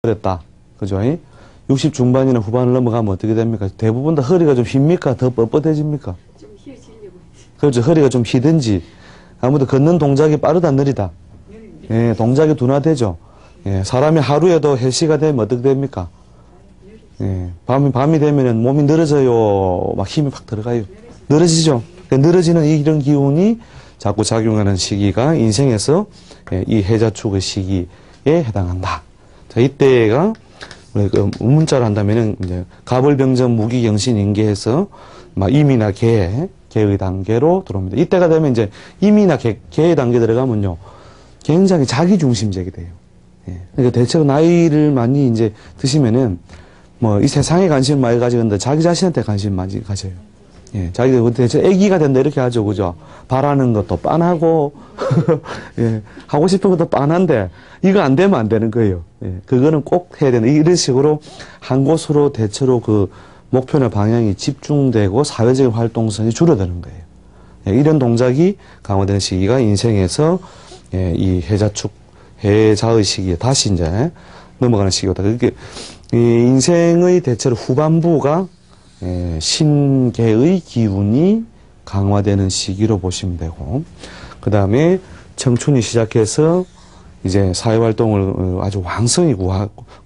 그랬다. 그죠? 60 중반이나 후반을 넘어가면 어떻게 됩니까? 대부분 다 허리가 좀 휩니까? 더 뻣뻣해집니까? 좀 휘어지려고. 그렇죠. 허리가 좀 휘든지, 아무래도 걷는 동작이 빠르다, 느리다? 예, 동작이 둔화되죠. 예, 사람이 하루에도 해시가 되면 어떻게 됩니까? 예, 밤이 되면은 몸이 늘어져요. 막 힘이 팍 들어가요. 늘어지죠. 늘어지는 이런 기운이 자꾸 작용하는 시기가 인생에서 이 해자축의 시기에 해당한다. 자, 이때가 우리 그 문자로 한다면은 이제 가벌병전 무기경신 인계해서 막 임이나 개의 단계로 들어옵니다. 이때가 되면 이제 임이나 개의 단계 들어가면요, 굉장히 자기중심적이 돼요. 예. 그러니까 대체로 나이를 많이 이제 드시면은 뭐 이 세상에 관심을 많이 가지는데 자기 자신한테 관심을 많이 가져요. 예. 자기가 대체 애기가 된다 이렇게 하죠, 그죠? 바라는 것도 빤하고 예. 하고 싶은 것도 빤한데 이거 안 되면 안 되는 거예요. 예. 그거는 꼭 해야 되는, 이런 식으로 한 곳으로 대체로 그 목표나 방향이 집중되고 사회적인 활동성이 줄어드는 거예요. 예. 이런 동작이 강화되는 시기가 인생에서 예, 이 해자의 시기에 다시 이제 넘어가는 시기다. 그게 이 인생의 대체로 후반부가 예, 신계의 기운이 강화되는 시기로 보시면 되고, 그 다음에 청춘이 시작해서 이제 사회활동을 아주 왕성히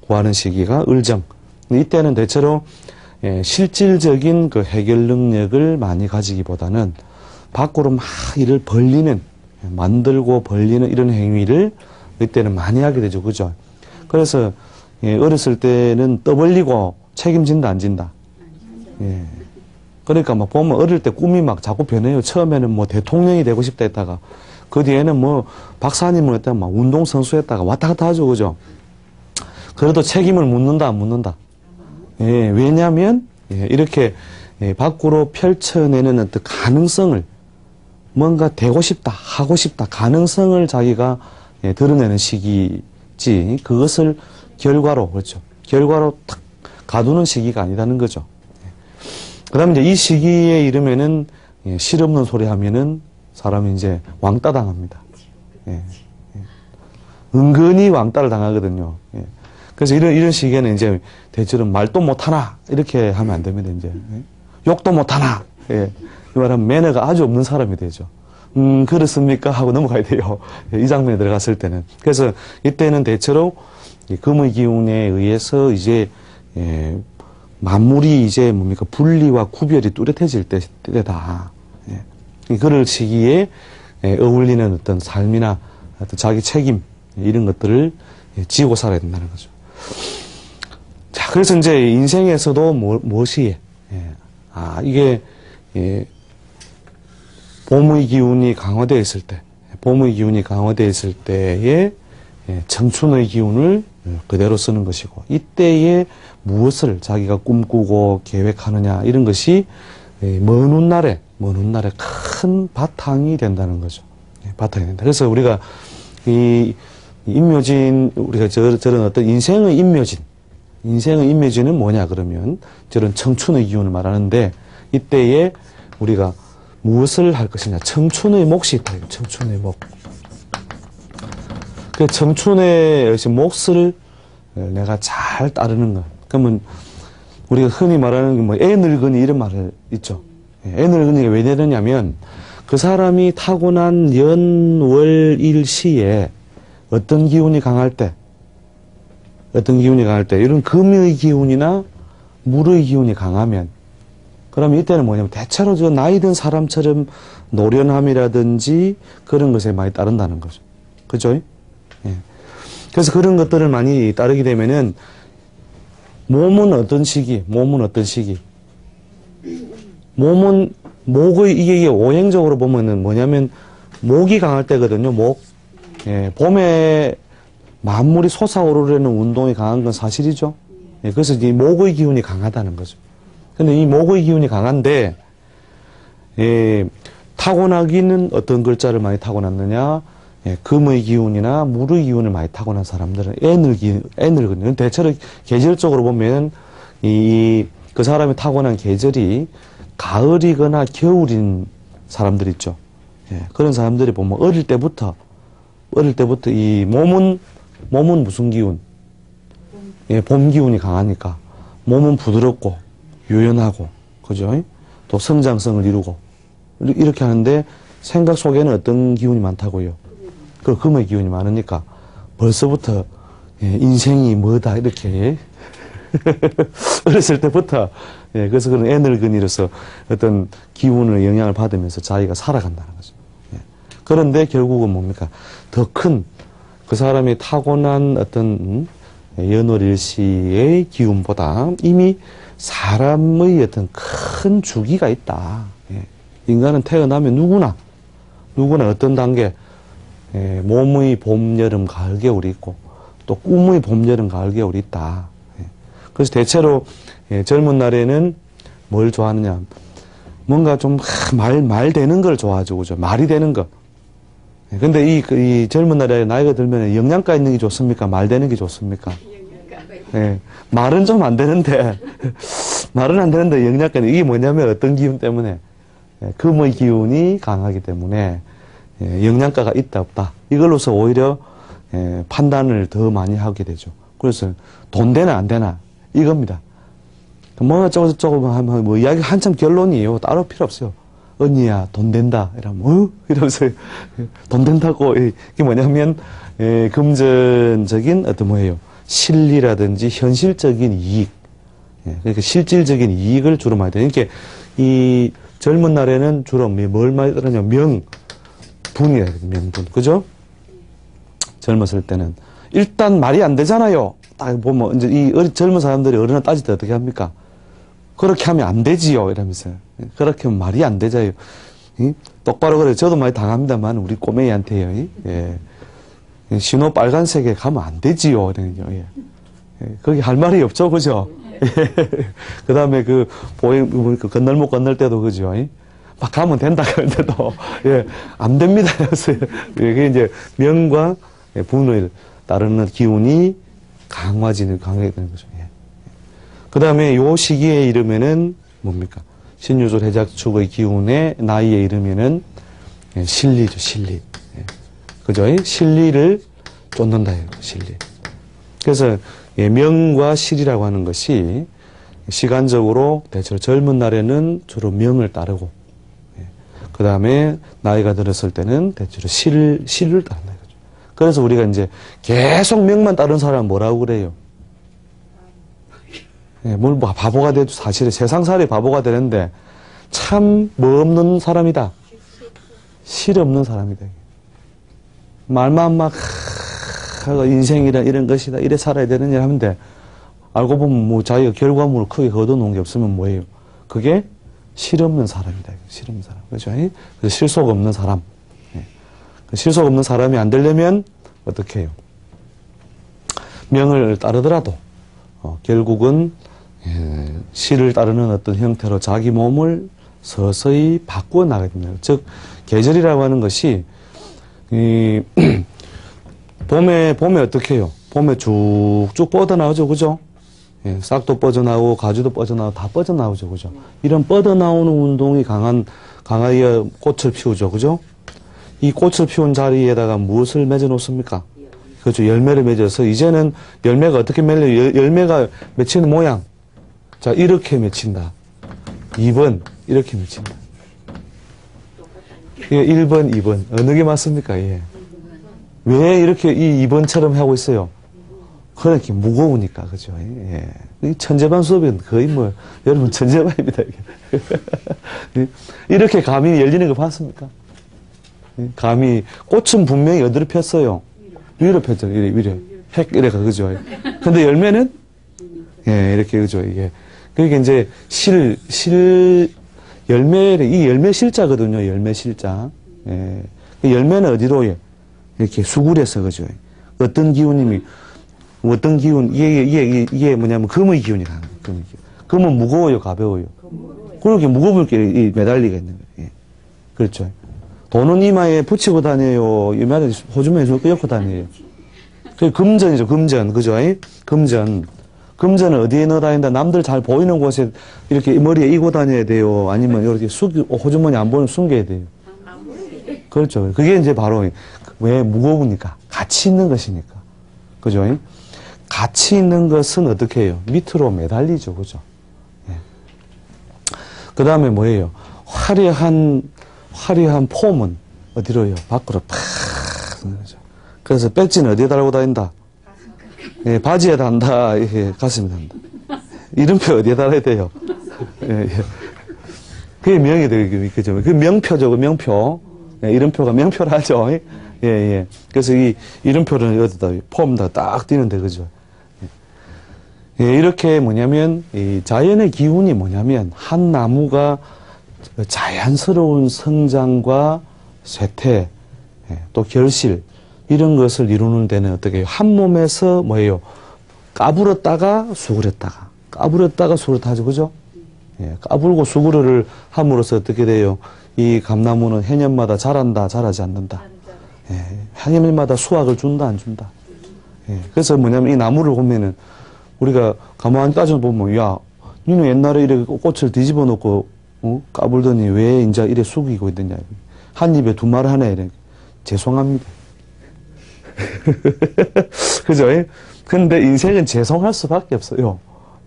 구하는 시기가 을정. 이때는 대체로 예, 실질적인 그 해결 능력을 많이 가지기보다는 밖으로 막 일을 벌리는, 만들고 벌리는 이런 행위를 이때는 많이 하게 되죠. 그죠? 그래서 예, 어렸을 때는 떠벌리고 책임진다, 안 진다? 예. 그러니까 막 보면 어릴 때 꿈이 막 자꾸 변해요. 처음에는 뭐 대통령이 되고 싶다 했다가, 그 뒤에는 뭐 박사님을 했다가 막 운동선수 했다가 왔다 갔다 하죠. 그죠? 그래도 책임을 묻는다, 안 묻는다? 예, 왜냐면, 예, 이렇게 예, 밖으로 펼쳐내는 어떤 가능성을, 뭔가 되고 싶다, 하고 싶다, 가능성을 자기가 예, 드러내는 시기지, 그것을 결과로, 그렇죠. 결과로 탁 가두는 시기가 아니라는 거죠. 그 다음에 이제 이 시기에 이르면은, 예, 실없는 소리 하면은 사람이 이제 왕따 당합니다. 예, 예. 은근히 왕따를 당하거든요. 예. 그래서 이런 시기에는 이제 대체로 말도 못하나, 이렇게 하면 안 됩니다, 이제. 예. 욕도 못하나, 예. 이 말하면 매너가 아주 없는 사람이 되죠. 그렇습니까? 하고 넘어가야 돼요. 이 장면에 들어갔을 때는. 그래서 이때는 대체로 이 금의 기운에 의해서 이제, 예, 만물이 이제 뭡니까? 분리와 구별이 뚜렷해질 때다. 예. 그럴 시기에 예, 어울리는 어떤 삶이나 어떤 자기 책임, 이런 것들을 예, 지고 살아야 된다는 거죠. 자, 그래서 이제 인생에서도 무엇이, 예, 이게, 예, 봄의 기운이 강화되어 있을 때, 봄의 기운이 강화되어 있을 때에 예, 청춘의 기운을 그대로 쓰는 것이고, 이때에 무엇을 자기가 꿈꾸고 계획하느냐, 이런 것이 먼 훗날에 큰 바탕이 된다는 거죠. 예, 바탕이 된다. 그래서 우리가 이 인묘진, 우리가 저런 어떤 인생의 인묘진은 뭐냐 그러면 저런 청춘의 기운을 말하는데, 이때에 우리가 무엇을 할 것이냐, 청춘의 몫이 있다. 청춘의 몫. 그 청춘의 몫을 내가 잘 따르는 것. 그러면 우리가 흔히 말하는 뭐 애늙은이 이런 말을 있죠. 애늙은이가 왜 되느냐면 그 사람이 타고난 연월일시에 어떤 기운이 강할 때 이런 금의 기운이나 물의 기운이 강하면, 그러면 이때는 뭐냐면 대체로 저 나이 든 사람처럼 노련함이라든지 그런 것에 많이 따른다는 거죠. 그죠? 예. 그래서 그런 것들을 많이 따르게 되면은 몸은 어떤 시기? 몸은 이게 오행적으로 보면은 뭐냐면 목이 강할 때거든요. 목. 예. 봄에 만물이 솟아오르려는 운동이 강한 건 사실이죠. 예. 그래서 이 목의 기운이 강하다는 거죠. 근데 이 목의 기운이 강한데, 예, 타고나기는 어떤 글자를 많이 타고났느냐? 예, 금의 기운이나 물의 기운을 많이 타고난 사람들은 애늙은, 대체로 계절적으로 보면, 그 사람이 타고난 계절이 가을이거나 겨울인 사람들 있죠. 예, 그런 사람들이 보면 어릴 때부터 이 몸은 무슨 기운? 예, 봄 기운이 강하니까 몸은 부드럽고 유연하고 그죠? 또 성장성을 이루고 이렇게 하는데 생각 속에는 어떤 기운이 많다고요? 그 금의 기운이 많으니까 벌써부터 예, 인생이 뭐다 이렇게 어렸을 때부터 예, 그래서 그런 애늙은이로서 어떤 기운을 영향을 받으면서 자기가 살아간다는 거죠. 예. 그런데 결국은 뭡니까? 더 큰 그 사람이 타고난 어떤 연월일시의 기운보다 이미 사람의 어떤 큰 주기가 있다. 예. 인간은 태어나면 누구나 어떤 단계 예, 몸의 봄, 여름, 가을, 겨울이 있고 또 꿈의 봄, 여름, 가을, 겨울이 있다. 예. 그래서 대체로 예, 젊은 날에는 뭘 좋아하느냐 뭔가 좀 말 되는 걸 좋아하죠. 그죠? 말이 되는 거. 예. 근데 이 젊은 날에 나이가 들면 영양가 있는 게 좋습니까? 말 되는 게 좋습니까? 예. 말은 좀 안 되는데 말은 안 되는데 영양가 있는 이게 뭐냐면 어떤 기운 때문에 예, 금의 기운이 강하기 때문에 예, 영양가가 있다 없다 이걸로서 오히려 예, 판단을 더 많이 하게 되죠. 그래서 돈 되나 안 되나 이겁니다. 뭐 어쩌고 하면 뭐 이야기 한참 결론이에요. 따로 필요 없어요. 언니야 돈 된다 이러면 이러면서 돈 된다고 이게 뭐냐면 예, 금전적인 어떤 뭐예요 실리라든지 현실적인 이익 예, 그러니까 실질적인 이익을 주로 많이 돼요. 그러니까 이 젊은 날에는 주로 뭘 많이 들었냐 명분이에요. 명분 그죠? 젊었을 때는 일단 말이 안 되잖아요. 딱 보면 이제 이 젊은 사람들이 어른을 따질 때 어떻게 합니까? 그렇게 하면 안 되지요 이러면서 그렇게 하면 말이 안 되잖아요. 똑바로 그래 저도 많이 당합니다만 우리 꼬맹이한테요. 예. 신호 빨간색에 가면 안 되지요 이러는요. 예. 거기 할 말이 없죠 그죠? 그 다음에 그 건널목 건널 때도 그죠? 막 가면 된다 그러는데도 예, 안 됩니다. 그래서 이게 이제 명과 분을 따르는 기운이 강해지는 거죠. 예. 그 다음에 요 시기에 이르면은 뭡니까? 신유술 해작축의 기운에 나이에 이르면은 예, 실리죠, 실리. 예. 그죠? 실리를 쫓는다, 실리. 그래서 예, 명과 실이라고 하는 것이 시간적으로 대체로 젊은 날에는 주로 명을 따르고 예, 그 다음에 나이가 들었을 때는 대체로 실을 따른다 이거죠. 그래서 우리가 이제 계속 명만 따른 사람은 뭐라고 그래요? 예, 뭘 바보가 돼도 사실은 세상살이 바보가 되는데 참 뭐 없는 사람이다. 실 없는 사람이다. 말만 막 인생이란 이런 것이다. 이래 살아야 되는 일 하는데 알고 보면 뭐 자기가 결과물을 크게 거둬놓은 게 없으면 뭐예요? 그게 실 없는 사람이다. 실 없는 사람. 그렇죠? 그래서 실속 없는 사람. 예. 실속 없는 사람이 안 되려면 어떻게 해요? 명을 따르더라도 결국은 예, 실을 따르는 어떤 형태로 자기 몸을 서서히 바꾸어 나가야 됩니다. 즉 계절이라고 하는 것이 이 봄에 어떻게 해요? 봄에 쭉쭉 뻗어나오죠, 그죠? 예, 싹도 뻗어나오고, 가지도 뻗어나오고, 다 뻗어나오죠, 그죠? 이런 뻗어나오는 운동이 강하게 꽃을 피우죠, 그죠? 이 꽃을 피운 자리에다가 무엇을 맺어 놓습니까? 그렇죠, 열매를 맺어서, 이제는 열매가 어떻게 맺려요? 열매가 맺히는 모양. 자, 이렇게 맺힌다. 2번, 이렇게 맺힌다. 예, 1번, 2번. 어느 게 맞습니까? 예. 왜 이렇게 이 2번처럼 하고 있어요? 그렇게 무거우니까, 그죠? 예. 이 천재반 수업은 거의 뭐, 여러분 천재반입니다, 이게. 이렇게 감이 열리는 거 봤습니까? 감이, 꽃은 분명히 어디로 폈어요? 위로 폈죠, 위로. 이래가, 그죠? 근데 열매는? 예, 이렇게, 그죠? 이게. 그러니까 이제 이 열매 실자거든요, 열매 실자. 예. 열매는 어디로, 예? 이렇게 수굴해서, 그죠? 어떤 기운, 이게 뭐냐면, 금의 기운이 강해요, 금의 기운. 금은 무거워요, 가벼워요? 그렇게 무거울 게 매달리게 있는 거예요. 예. 그렇죠. 돈은 이마에 붙이고 다녀요, 이마에 호주머니에 끄집고 다녀요. 그 금전이죠, 금전. 그죠? 금전. 금전을 어디에 넣어 다닌다? 남들 잘 보이는 곳에 이렇게 머리에 이고 다녀야 돼요? 아니면 이렇게 호주머니 안 보이면 숨겨야 돼요? 그렇죠. 그게 이제 바로 왜 무거우니까. 가치 있는 것이니까. 그죠? 가치 있는 것은 어떻게 해요? 밑으로 매달리죠. 그죠? 예. 그 다음에 뭐예요? 화려한 폼은 어디로요? 밖으로 팍. 그래서 배지는 어디에 달고 다닌다? 예, 바지에 단다, 예, 가슴에 단다. 이름표 어디에 달아야 돼요? 예, 예. 그게 명이 되게, 그죠? 그 명표죠, 명표. 예, 이름표가 명표라 하죠. 예, 예. 그래서 이 이름표를 여기다, 폼다 딱 띄는데, 그죠? 예, 이렇게 뭐냐면, 이 자연의 기운이 뭐냐면, 한 나무가 자연스러운 성장과 쇠퇴, 예, 또 결실, 이런 것을 이루는 데는 어떻게 해요? 한 몸에서 뭐예요? 까불었다가 수그렸다가, 까불었다가 수그렸다 하죠. 그죠? 예, 까불고 수그르를 함으로써 어떻게 돼요? 이 감나무는 해년마다 자란다, 자라지 않는다. 예, 해년마다 수확을 준다, 안 준다. 예, 그래서 뭐냐면 이 나무를 보면은 우리가 가만히 따져보면, 야, 니는 옛날에 이렇게 꽃을 뒤집어 놓고, 까불더니 왜 이제 이래 숙이고 있느냐. 한 입에 두 말 하네. 이래. 죄송합니다. 그죠? 근데 인생은 죄송할 수밖에 없어요.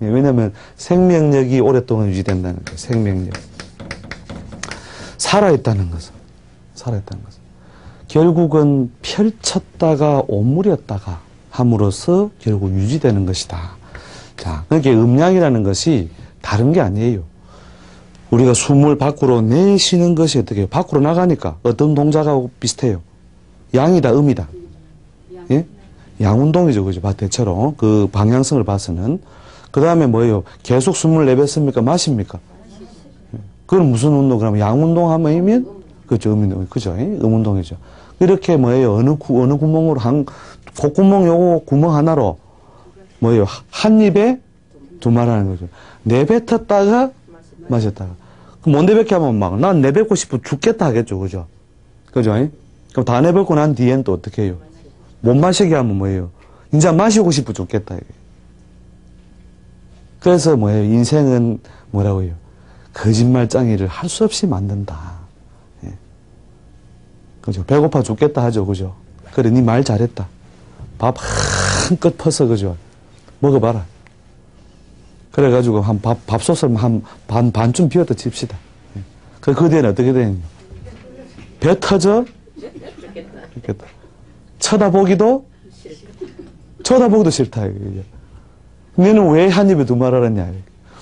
예, 왜냐면 생명력이 오랫동안 유지된다는 거예요. 생명력. 살아있다는 것은. 살아있다는 것은. 결국은 펼쳤다가 오므렸다가 함으로써 결국 유지되는 것이다. 자, 그러니까 음양이라는 것이 다른 게 아니에요. 우리가 숨을 밖으로 내쉬는 것이 어떻게 해요? 밖으로 나가니까 어떤 동작하고 비슷해요? 양이다, 음이다. 예? 양운동이죠, 그죠? 대체로. 그 방향성을 봐서는. 그 다음에 뭐예요? 계속 숨을 내뱉습니까? 마십니까? 그건 무슨 운동? 그러면 양운동 하면, 그죠? 음운동, 그죠? 음운동이죠. 이렇게 뭐예요? 어느 구멍으로, 콧구멍 요거 구멍 하나로, 뭐예요? 한 입에 두 말 하는 거죠. 내뱉었다가 마셨다가. 그럼 못 내뱉게 하면 막, 난 내뱉고 싶어 죽겠다 하겠죠, 그죠? 그죠? 그럼 다 내뱉고 난 뒤엔 또 어떻게 해요? 못 마시게 하면 뭐예요? 이제 마시고 싶어 죽겠다. 이게. 그래서 뭐예요? 인생은 뭐라고 해요? 거짓말장이를 할 수 없이 만든다. 예. 그죠? 배고파 죽겠다 하죠, 그죠? 그래, 니 말 잘했다. 밥 한껏 퍼서, 그죠? 먹어봐라. 그래가지고 밥솥을 반쯤 비웠다 칩시다. 예. 그 뒤에는 어떻게 되느냐? 배 터져? 죽겠다. 쳐다보기도 싫다. 너는 왜 한 입에 두 말 하느냐?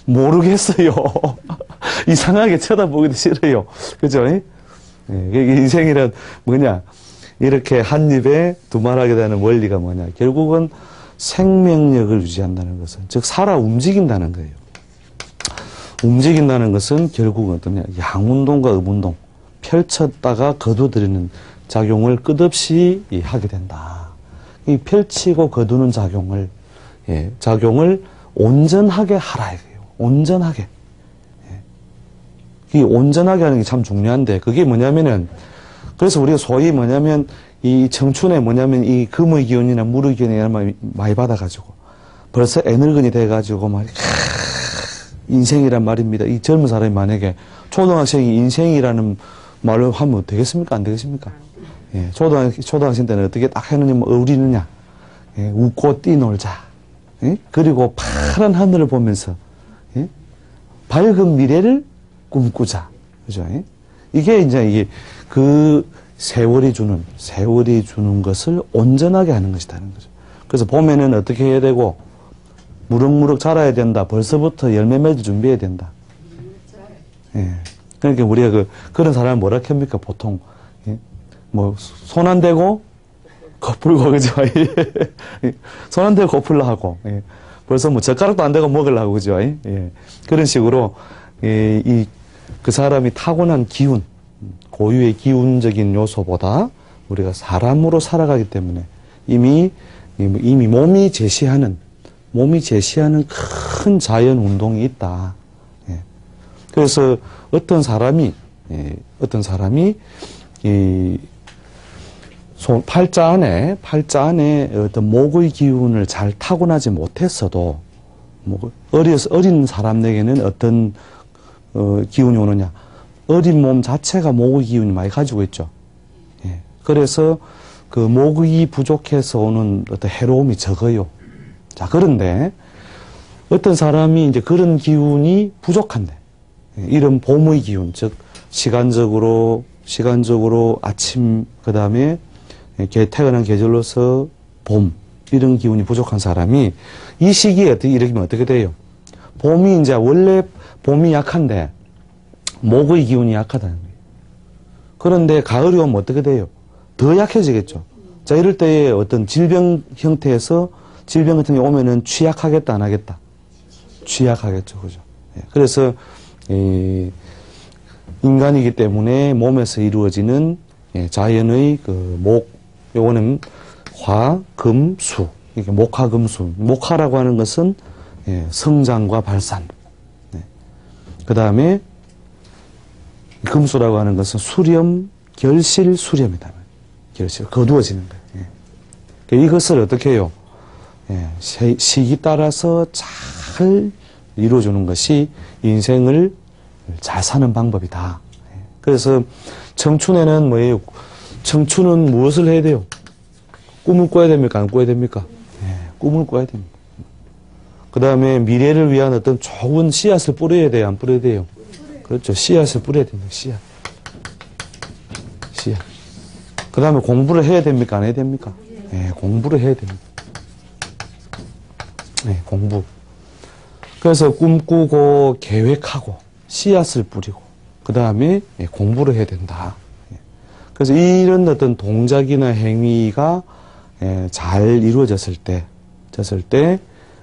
모르겠어요. 이상하게 쳐다보기도 싫어요. 그죠? 예, 인생이란 뭐냐? 이렇게 한 입에 두 말 하게 되는 원리가 뭐냐? 결국은 생명력을 유지한다는 것은, 즉, 살아 움직인다는 거예요. 움직인다는 것은 결국은 어떠냐? 양운동과 음운동, 펼쳤다가 거두들이는 작용을 끝없이 하게 된다. 이 펼치고 거두는 작용을 온전하게 하라 이거예요. 온전하게. 이 온전하게 하는 게 참 중요한데, 그게 뭐냐면은, 그래서 우리가 소위 뭐냐면, 이 청춘에 뭐냐면, 이 금의 기운이나 물의 기운이나 많이 받아가지고, 벌써 애늙은이 돼가지고, 인생이란 말입니다. 이 젊은 사람이 만약에 초등학생이 인생이라는 말을 하면 되겠습니까? 안 되겠습니까? 예, 초등학생 때는 어떻게 딱 해느냐, 어리느냐, 예, 웃고 뛰놀자. 예? 그리고 파란 하늘을 보면서, 예? 밝은 미래를 꿈꾸자. 그죠? 예? 이게 이제 그 세월이 주는 것을 온전하게 하는 것이라는 거죠. 그래서 봄에는 어떻게 해야 되고, 무럭무럭 자라야 된다. 벌써부터 열매 맺을 준비해야 된다. 예. 그러니까 우리가 그런 사람을 뭐라 합니까? 보통, 예? 손 안 대고, 거풀고, 그죠? 손 안 대고 거풀라 하고, 예. 벌써 젓가락도 안 대고 먹으려고, 그죠? 예. 그런 식으로, 그 사람이 타고난 기운, 고유의 기운적인 요소보다 우리가 사람으로 살아가기 때문에 이미 몸이 제시하는 큰 자연 운동이 있다. 예. 그래서 어떤 사람이 팔자 안에 어떤 목의 기운을 잘 타고나지 못했어도, 어린 사람에게는 어떤, 기운이 오느냐. 어린 몸 자체가 목의 기운이 많이 가지고 있죠. 예. 그래서 그 목의 부족해서 오는 어떤 해로움이 적어요. 자, 그런데 어떤 사람이 이제 그런 기운이 부족한데, 이런 봄의 기운, 즉, 시간적으로 아침, 그 다음에 태어난 계절로서 봄, 이런 기운이 부족한 사람이 이 시기에 이러면 어떻게 돼요? 봄이 이제 원래 봄이 약한데, 목의 기운이 약하다는 거예요. 그런데 가을이 오면 어떻게 돼요? 더 약해지겠죠. 자, 이럴 때에 어떤 질병 형태에서 질병 같은 게 오면은 취약하겠다, 안 하겠다? 취약하겠죠. 그죠? 예, 그래서, 인간이기 때문에 몸에서 이루어지는 자연의 그 목, 요거는 화, 금, 수. 이게 목화, 금, 수. 목화라고 하는 것은 성장과 발산. 그 다음에 금수라고 하는 것은 수렴, 결실, 수렴이다. 결실, 거두어지는 거예요. 그러니까 이것을 어떻게 해요? 시기 따라서 잘 이루어주는 것이 인생을 잘 사는 방법이다. 그래서 청춘에는 뭐예요? 청춘은 무엇을 해야 돼요? 꿈을 꿔야 됩니까? 안 꿔야 됩니까? 꿈을 꿔야 됩니다. 그 다음에 미래를 위한 어떤 좋은 씨앗을 뿌려야 돼요? 안 뿌려야 돼요? 그렇죠. 씨앗을 뿌려야 됩니다. 씨앗. 그 다음에 공부를 해야 됩니까? 안 해야 됩니까? 공부를 해야 됩니다. 공부. 그래서 꿈꾸고 계획하고 씨앗을 뿌리고 그 다음에 공부를 해야 된다. 그래서 이런 어떤 동작이나 행위가 잘 이루어졌을 때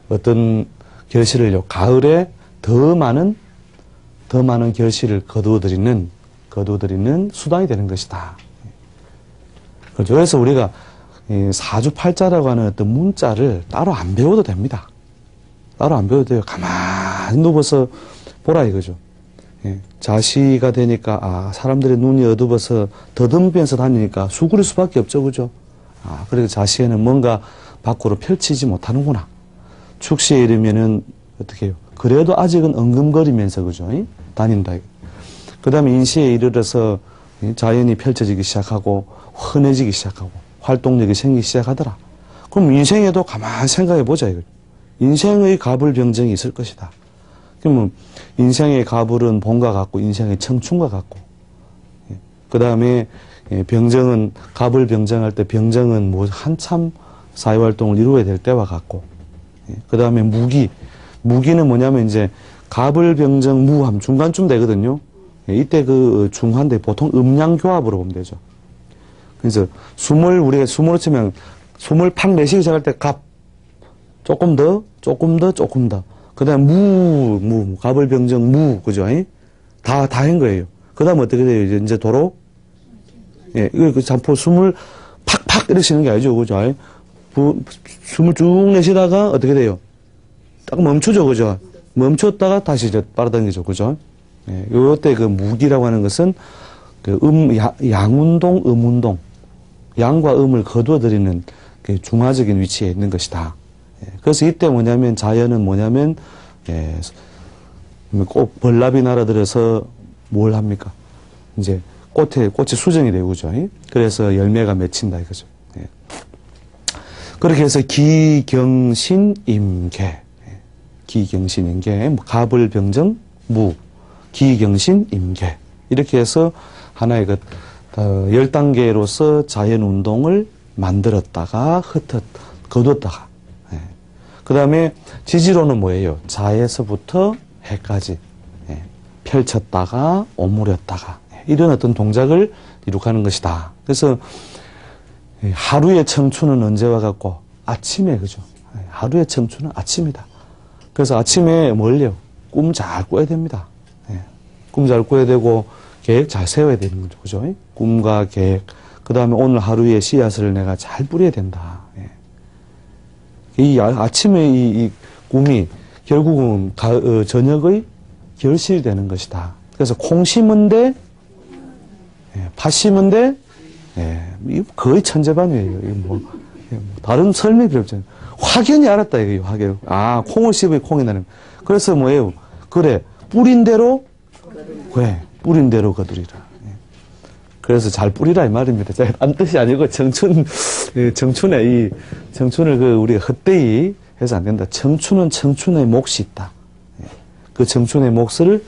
어떤 결실을 가을에 더 많은 결실을 거두어들이는 수단이 되는 것이다. 그렇죠. 그래서 우리가 사주팔자라고 하는 어떤 문자를 따로 안 배워도 됩니다. 따로 안 배워도 돼요. 가만히 누워서 보라 이거죠. 자시가 되니까 사람들의 눈이 어두워서 더듬으면서 다니니까 수그릴 수밖에 없죠. 그죠? 그래서 자시에는 뭔가 밖으로 펼치지 못하는구나. 축시에 이르면은 어떻게 해요? 그래도 아직은 엉금거리면서 그죠? 다닌다. 그 다음에 인시에 이르러서 자연이 펼쳐지기 시작하고 흔해지기 시작하고 활동력이 생기기 시작하더라. 그럼 인생에도 가만히 생각해 보자 이거. 인생의 가불병정이 있을 것이다. 그러면 인생의 가불은 봄과 같고 인생의 청춘과 같고 그 다음에 병정은 가불병정할 때 병정은 뭐 한참 사회활동을 이루어야 될 때와 같고 그 다음에 무기는 뭐냐면 이제 가불병정 무함 중간쯤 되거든요. 이때 그 중한데 보통 음양교합으로 보면 되죠. 그래서 우리가 숨으로 치면 숨을 팍 내쉬기 시작할 때 조금 더. 그 다음 가불병정 그죠? 다 한 거예요. 그 다음 어떻게 돼요? 이제 도로? 이거 잠포 숨을 팍팍 이러시는 게 아니죠. 그죠? 숨을 쭉 내쉬다가 어떻게 돼요? 딱 멈추죠. 그죠? 멈췄다가 다시 이제 빨아당기죠. 그죠? 요때 그 무기라고 하는 것은 그 양운동, 음운동. 양과 음을 거두어들이는 그 중화적인 위치에 있는 것이다. 그래서 이때 자연은 꼭 벌나비 날아들어서 뭘 합니까? 이제 꽃이 수정이 되고, 그죠? 그래서 열매가 맺힌다, 이거죠. 그렇게 해서 기경신임계. 가불병정, 기경신임계. 이렇게 해서 하나의 10단계로서 자연운동을 만들었다가 거뒀다가 그 다음에 지지로는 뭐예요? 자에서부터 해까지 펼쳤다가 오므렸다가 이런 어떤 동작을 이룩하는 것이다. 그래서 하루의 청춘은 언제와 같고 아침에 그죠? 하루의 청춘은 아침이다. 그래서 아침에 뭘요? 꿈 잘 꿔야 됩니다. 꿈 잘 꿔야 되고 계획 잘 세워야 되는 거죠. 그죠? 꿈과 계획. 그 다음에 오늘 하루의 씨앗을 내가 잘 뿌려야 된다. 이 아침에 이 꿈이 결국은 저녁의 결실이 되는 것이다. 그래서 콩 심은데, 팥 심은데, 거의 천재반이에요. 다른 설명이 필요 없잖아요. 확연히 알았다, 이거예요, 확연. 콩을 씹어야 콩이 나는. 그래서 뭐예요? 그래, 뿌린 대로 거두리라. 그래서 잘 뿌리라 이 말입니다. 딴 뜻이 아니고 청춘을 우리가 헛되이 해서 안 된다. 청춘은 청춘의 몫이 있다. 예. 그 청춘의 몫을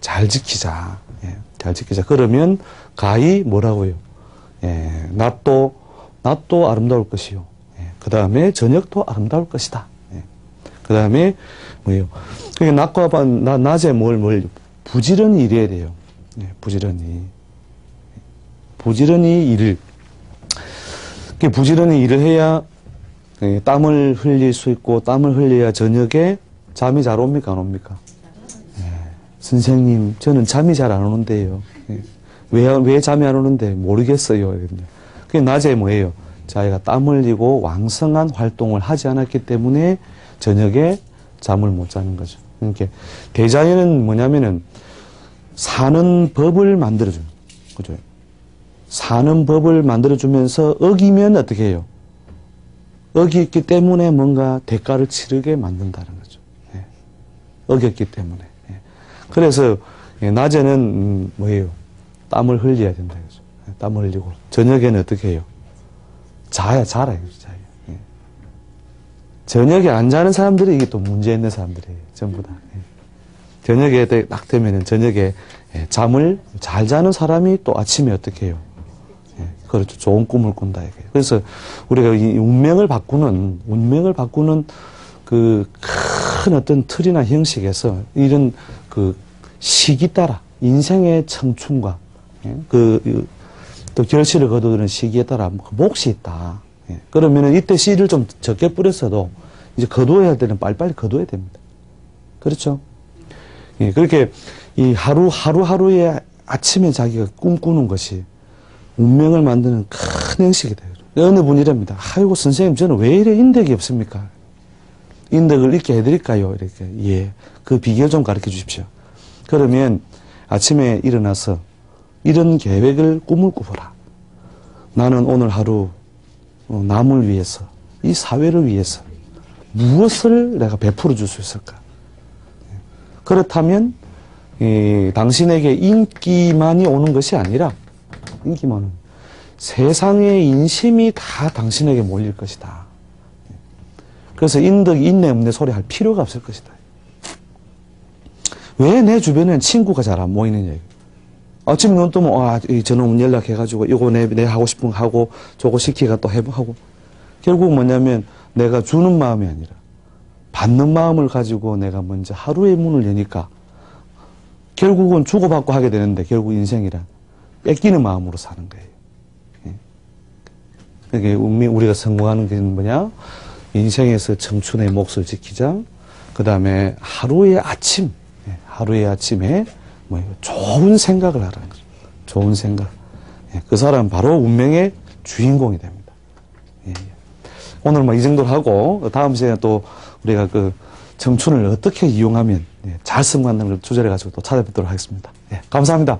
잘 지키자. 잘 지키자. 그러면 가히 뭐라고요? 낮도 아름다울 것이요. 그 다음에 저녁도 아름다울 것이다. 그 다음에 뭐예요? 그러니까 낮에 뭘 부지런히 일해야 돼요. 부지런히 일을 해야 땀을 흘릴 수 있고, 땀을 흘려야 저녁에 잠이 잘 옵니까, 안 옵니까? 선생님, 저는 잠이 잘 안 오는데요. 왜 잠이 안 오는데 모르겠어요. 그게 낮에 뭐예요? 자기가 땀 흘리고 왕성한 활동을 하지 않았기 때문에 저녁에 잠을 못 자는 거죠. 그러니까 대자연은 뭐냐면은 사는 법을 만들어줘요. 그죠? 사는 법을 만들어주면서 어기면 어떻게 해요? 어겼기 때문에 뭔가 대가를 치르게 만든다는 거죠. 어겼기 때문에. 그래서 낮에는 뭐예요? 땀을 흘려야 된다. 그죠? 땀을 흘리고 저녁에는 어떻게 해요? 자야. 저녁에 안 자는 사람들이 이게 또 문제 있는 사람들이에요. 전부 다. 저녁에 딱 되면은 저녁에 잠을 잘 자는 사람이 또 아침에 어떻게 해요? 그렇죠. 좋은 꿈을 꾼다. 이게. 그래서 우리가 이 운명을 바꾸는 그 큰 어떤 틀이나 형식에서 이런 그 시기 따라 인생의 청춘과 또 결실을 거두는 시기에 따라 몫이 있다. 그러면은 이때 씨를 좀 적게 뿌렸어도 이제 거두어야 할 때는 빨리빨리 거두어야 됩니다. 그렇죠? 그렇게 이 하루하루의 아침에 자기가 꿈꾸는 것이 운명을 만드는 큰 형식이 돼요. 어느 분이 이랍니다. 아이고, 선생님, 저는 왜 이래 인덕이 없습니까? 인덕을 읽게 해드릴까요? 이렇게. 예. 그 비결 좀 가르쳐 주십시오. 그러면 아침에 일어나서 이런 계획을 꿈을 꾸어라. 나는 오늘 하루 남을 위해서, 이 사회를 위해서 무엇을 내가 베풀어 줄 수 있을까? 그렇다면 당신에게 인기만이 오는 것이 아니라 인기만은 세상의 인심이 다 당신에게 몰릴 것이다. 그래서 인덕이 있네 없네 소리 할 필요가 없을 것이다. 왜 내 주변에는 친구가 잘 안 모이느냐. 아침에 눈 뜨면 저놈 연락해가지고 이거 내 하고 싶은 거 하고 저거 시키가 또 하고 결국 뭐냐면 내가 주는 마음이 아니라 받는 마음을 가지고 내가 먼저 하루의 문을 여니까 결국은 주고받고 하게 되는데 결국 인생이란 뺏기는 마음으로 사는 거예요. 그러니까 우리가 성공하는 게 뭐냐? 인생에서 청춘의 몫을 지키자. 그 다음에 하루의 아침에 좋은 생각을 하라는 거죠. 좋은 생각. 그 사람은 바로 운명의 주인공이 됩니다. 오늘 이 정도로 하고 다음 시간에 또 우리가 그 청춘을 어떻게 이용하면 잘 승부한다는 걸 주제를 가지고 또 찾아뵙도록 하겠습니다. 감사합니다.